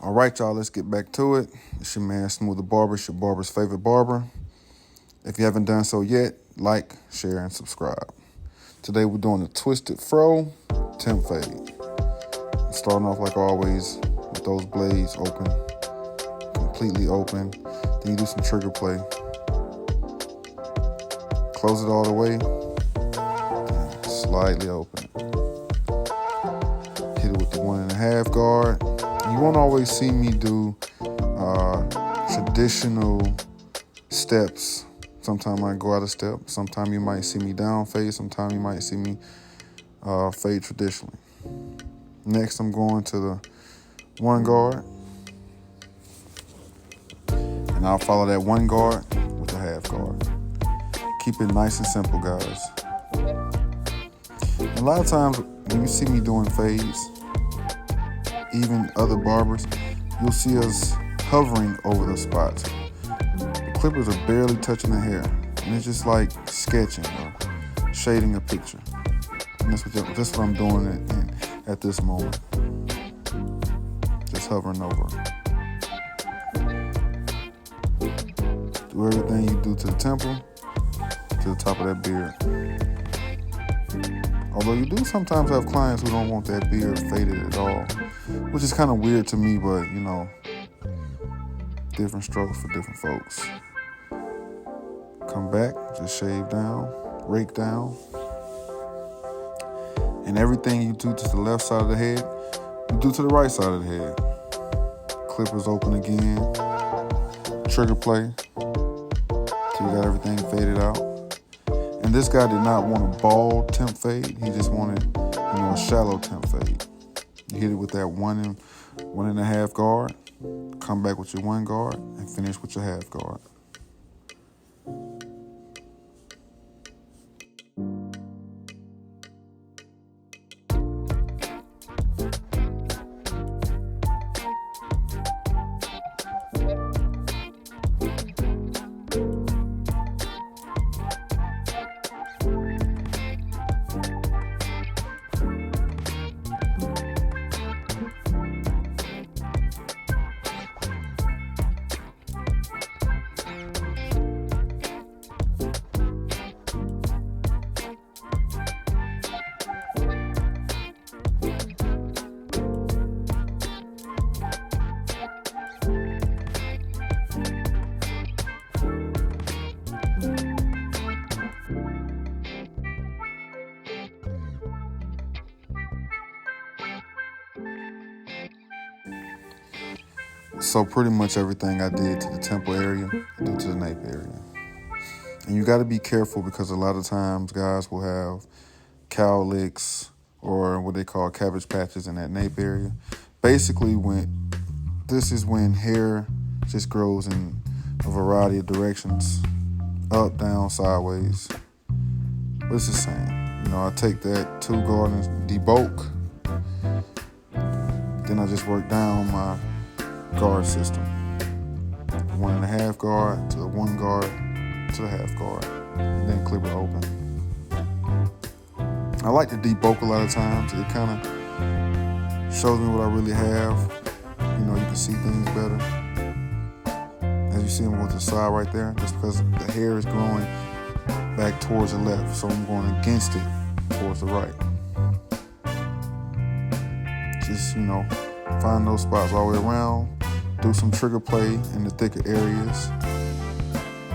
All right, y'all, let's get back to it. It's your man, Smooth the Barber. It's your barber's favorite barber. If you haven't done so yet, like, share, and subscribe. Today, we're doing a twisted fro temp fade. Starting off, like always, with those blades open, completely open. Then you do some trigger play. Close it all the way, and slightly open. Hit it with the 1.5 guard. You won't always see me do traditional steps. Sometimes I go out of step. Sometimes you might see me down fade. Sometimes you might see me fade traditionally. Next, I'm going to the 1 guard. And I'll follow that 1 guard with a 1/2 guard. Keep it nice and simple, guys. And a lot of times when you see me doing fades, even other barbers, you'll see us hovering over the spots. The clippers are barely touching the hair, and it's just like sketching or shading a picture. And that's what I'm doing at this moment. Just hovering over. Do everything you do to the temple, to the top of that beard. Although you do sometimes have clients who don't want that beard faded at all, which is kind of weird to me, but you know, different strokes for different folks. Come back, just shave down, rake down. And everything you do to the left side of the head, you do to the right side of the head. Clippers open again, trigger play, till you got everything faded out. And this guy did not want a bald temp fade. He just wanted, a shallow temp fade. You hit it with that 1.5 guard, come back with your 1 guard, and finish with your 1/2 guard. So pretty much everything I did to the temple area, I do to the nape area. And you got to be careful because a lot of times guys will have cowlicks or what they call cabbage patches in that nape area. Basically, this is when hair just grows in a variety of directions, up, down, sideways. But it's the same. I take that 2 guard and debulk. Then I just work down my guard system. 1.5 guard to the 1 guard to the 1/2 guard, and then clip it open. I like to debulk a lot of times. It kind of shows me what I really have. You can see things better. As you see, I'm going to the side right there, just because the hair is growing back towards the left, so I'm going against it towards the right. Just, find those spots all the way around. Do some trigger play in the thicker areas.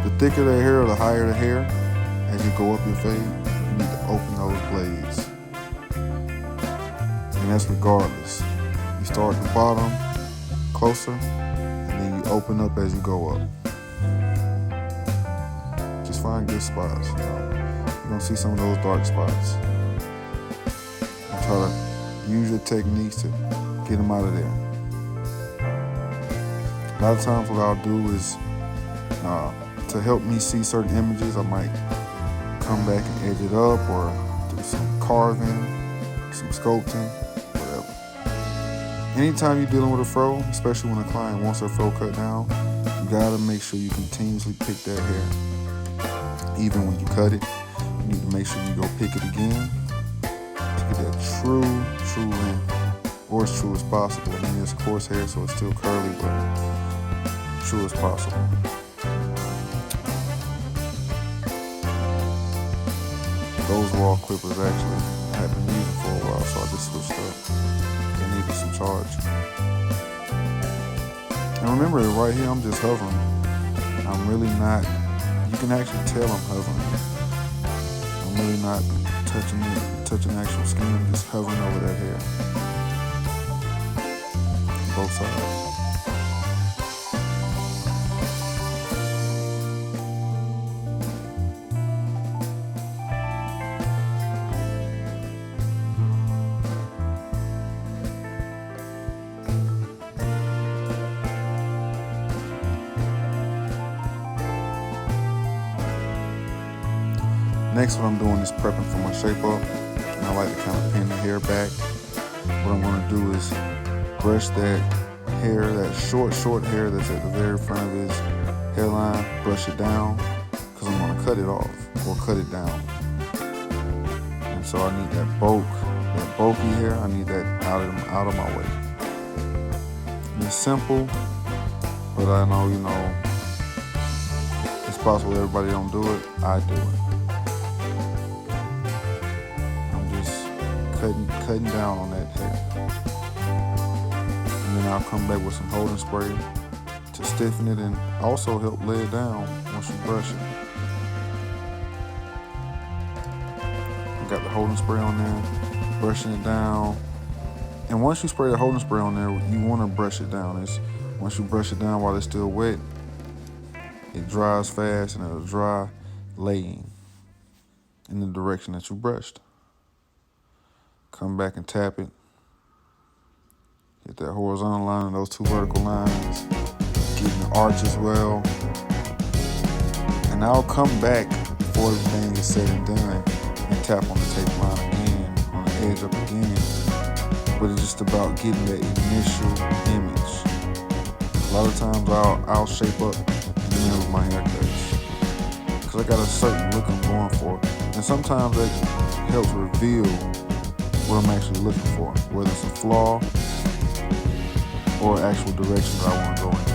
The thicker the hair, or the higher the hair, as you go up your fade, you need to open those blades. And that's regardless. You start at the bottom, closer, and then you open up as you go up. Just find good spots. You're going to see some of those dark spots. And try to use your techniques to get them out of there. A lot of times what I'll do is, to help me see certain images, I might come back and edge it up or do some carving, some sculpting, whatever. Anytime you're dealing with a fro, especially when a client wants their fro cut down, you gotta make sure you continuously pick that hair. Even when you cut it, you need to make sure you go pick it again to get that true length or as true as possible. I mean, it's coarse hair, so it's still curly, but true as possible. Those Wahl clippers actually I had been using for a while, so I just switched up. They needed some charge. And remember, right here, I'm just hovering. I'm really not, you can actually tell I'm hovering. I'm really not touching actual skin. I'm just hovering over that hair. Both sides. Next, what I'm doing is prepping for my shape up, and I like to kind of pin the hair back. What I'm going to do is brush that hair, that short hair that's at the very front of his hairline, brush it down, because I'm going to cut it off or cut it down. And so I need that bulky hair, I need that out of my way. And it's simple, but I know, it's possible everybody don't do it. I do it. Cutting down on that hair. And then I'll come back with some holding spray to stiffen it and also help lay it down once you brush it. I got the holding spray on there, brushing it down. And once you spray the holding spray on there, you want to brush it down. Once you brush it down while it's still wet, it dries fast and it'll dry laying in the direction that you brushed. Come back and tap it. Get that horizontal line and those two vertical lines. Getting the arch as well. And I'll come back before everything is said and done and tap on the tape line again, on the edge up again. But it's just about getting that initial image. A lot of times I'll shape up in the middle of my haircuts, because I got a certain look I'm going for. And sometimes that helps reveal what I'm actually looking for, whether it's a flaw or actual direction that I want to go into.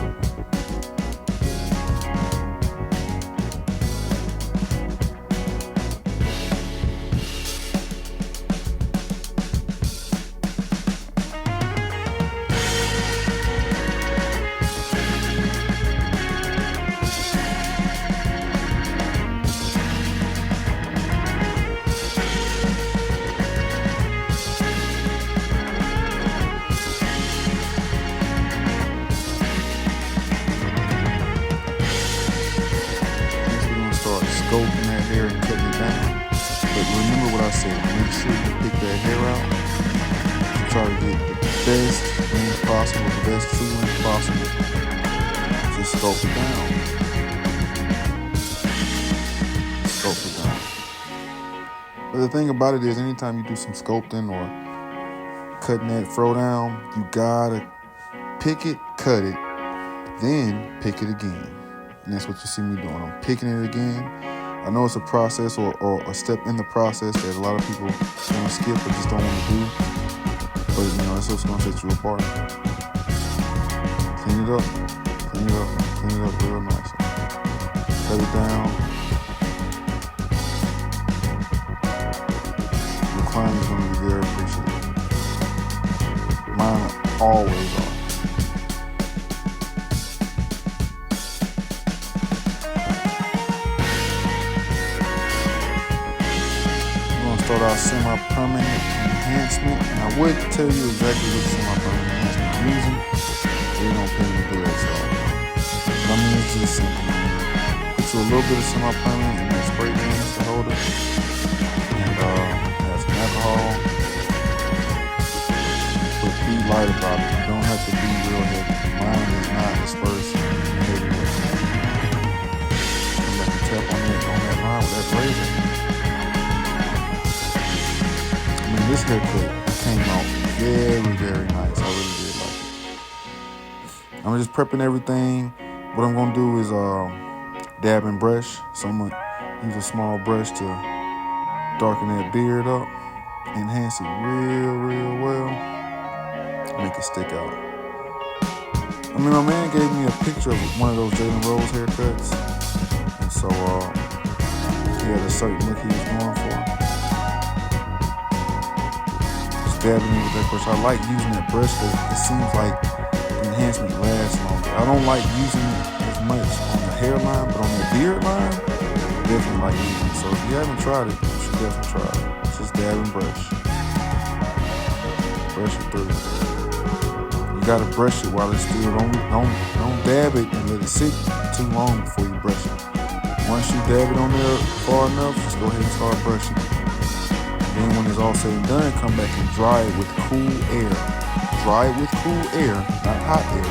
Scoping that hair and cutting it down. But remember what I said, make sure you pick that hair out to try to get the best length possible, the best true length possible. Just scope it down. Scope it down. But the thing about it is, anytime you do some sculpting or cutting that fro down, you gotta pick it, cut it, then pick it again. And that's what you see me doing. I'm picking it again. I know it's a process or a step in the process that a lot of people want to skip or just don't want to do. But, that's what's going to set you apart. Clean it up real nice. Cut it down. Your client is going to be very appreciative. Mine always are. Start out semi-permanent enhancement, and I would tell you exactly what semi-permanent enhancement I'm using, so you don't pay me to do that. But I mean, it's just simple. Put you a little bit of semi-permanent in that spray can to hold it, and have some alcohol. But be light about it. You don't have to be real heavy. Mine is not dispersed heavy. Come back and tap on that line with that razor. This haircut came out very, very nice. I really did like it. I'm just prepping everything. What I'm going to do is dab and brush. So I'm going to use a small brush to darken that beard up, enhance it real, real well. make it stick out. I mean, my man gave me a picture of one of those Jalen Rose haircuts, and so he had a certain look he was going for. Just dabbing in with that brush. I like using that brush because it seems like the enhancement lasts longer. I don't like using it as much on the hairline, but on the beard line, I definitely like using it. So if you haven't tried it, you should definitely try it. It's just dab and brush. Brush it through. You gotta brush it while it's still. Don't dab it and let it sit too long before you brush it. Once you dab it on there far enough, just go ahead and start brushing. Then when it's all said and done, come back and dry it with cool air. Dry it with cool air, not hot air.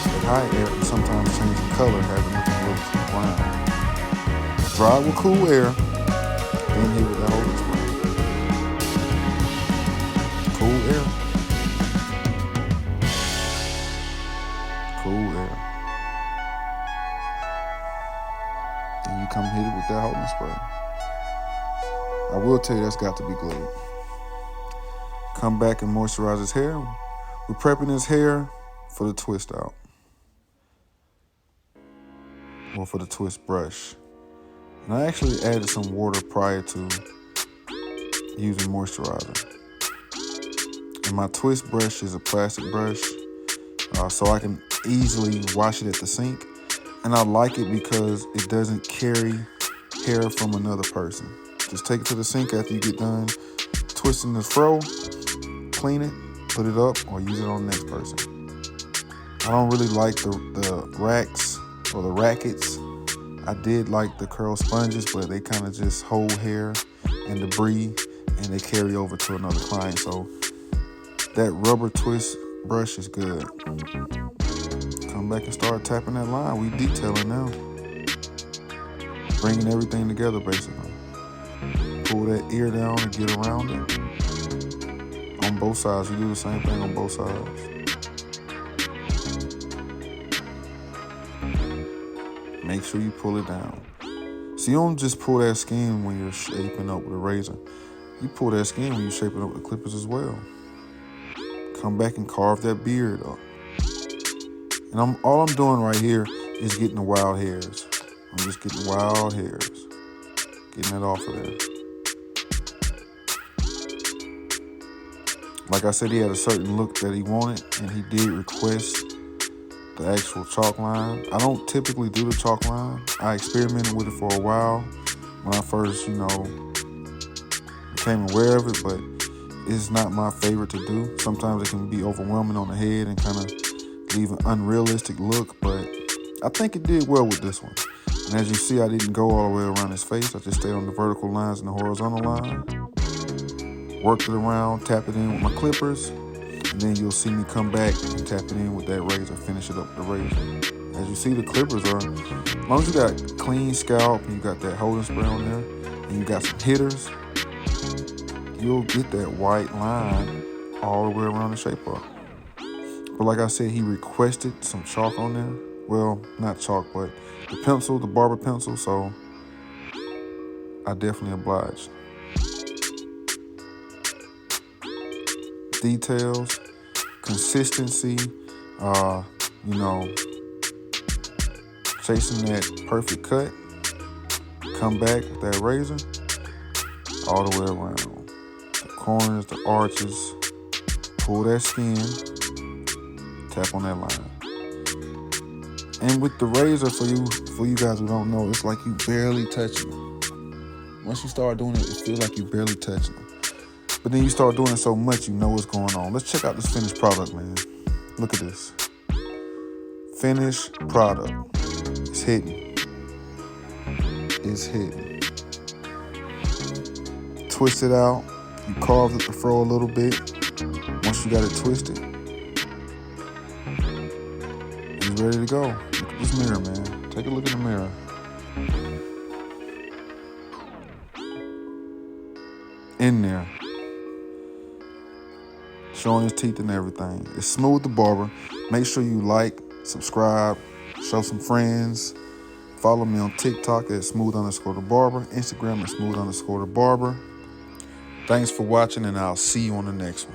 That hot air can sometimes change the color, have it look a little brown. Dry it with cool air, then hit with that holding spray. Cool air. Cool air. Then you come hit it with that holding spray. I will tell you that's got to be glued. Come back and moisturize his hair. We're prepping his hair for the twist out. Or for the twist brush. And I actually added some water prior to using moisturizer. And my twist brush is a plastic brush, so I can easily wash it at the sink. And I like it because it doesn't carry hair from another person. Just take it to the sink after you get done twisting the fro, clean it, put it up, or use it on the next person. I don't really like the racks or the rackets. I did like the curl sponges, but they kind of just hold hair and debris, and they carry over to another client. So that rubber twist brush is good. Come back and start tapping that line. We detailing now. Bringing everything together, basically. Pull that ear down and get around it. On both sides, you do the same thing on both sides. Make sure you pull it down. So you don't just pull that skin when you're shaping up with a razor. You pull that skin when you're shaping up with clippers as well. Come back and carve that beard up. And all I'm doing right here is getting the wild hairs. I'm just getting wild hairs. Getting it off of there. Like I said, he had a certain look that he wanted, and he did request the actual chalk line. I don't typically do the chalk line. I experimented with it for a while when I first, became aware of it, but it's not my favorite to do. Sometimes it can be overwhelming on the head and kind of leave an unrealistic look, but I think it did well with this one. And as you see, I didn't go all the way around his face. I just stayed on the vertical lines and the horizontal line. Worked it around, tap it in with my clippers, and then you'll see me come back and tap it in with that razor, finish it up with the razor. As you see, the clippers are, as long as you got clean scalp and you got that holding spray on there, and you got some hitters, you'll get that white line all the way around the shape up. But like I said, he requested some chalk on there. Well, not chalk, but the pencil, the barber pencil, so I definitely obliged. Details, consistency, chasing that perfect cut. Come back with that razor all the way around. The corners, the arches, pull that skin, tap on that line. And with the razor, for you guys who don't know, it's like you barely touching them. Once you start doing it, it feels like you barely touching them. But then you start doing it so much, you know what's going on. Let's check out this finished product, man. Look at this. Finished product. It's hidden. It's hidden. Twist it out. You carved at the fro a little bit. Once you got it twisted, it's ready to go. Look at this mirror, man. Take a look in the mirror. In there. Showing his teeth and everything. It's Smooth the Barber. Make sure you like, subscribe, show some friends. Follow me on TikTok at smooth_the_barber, Instagram at smooth_the_barber. Thanks for watching, and I'll see you on the next one.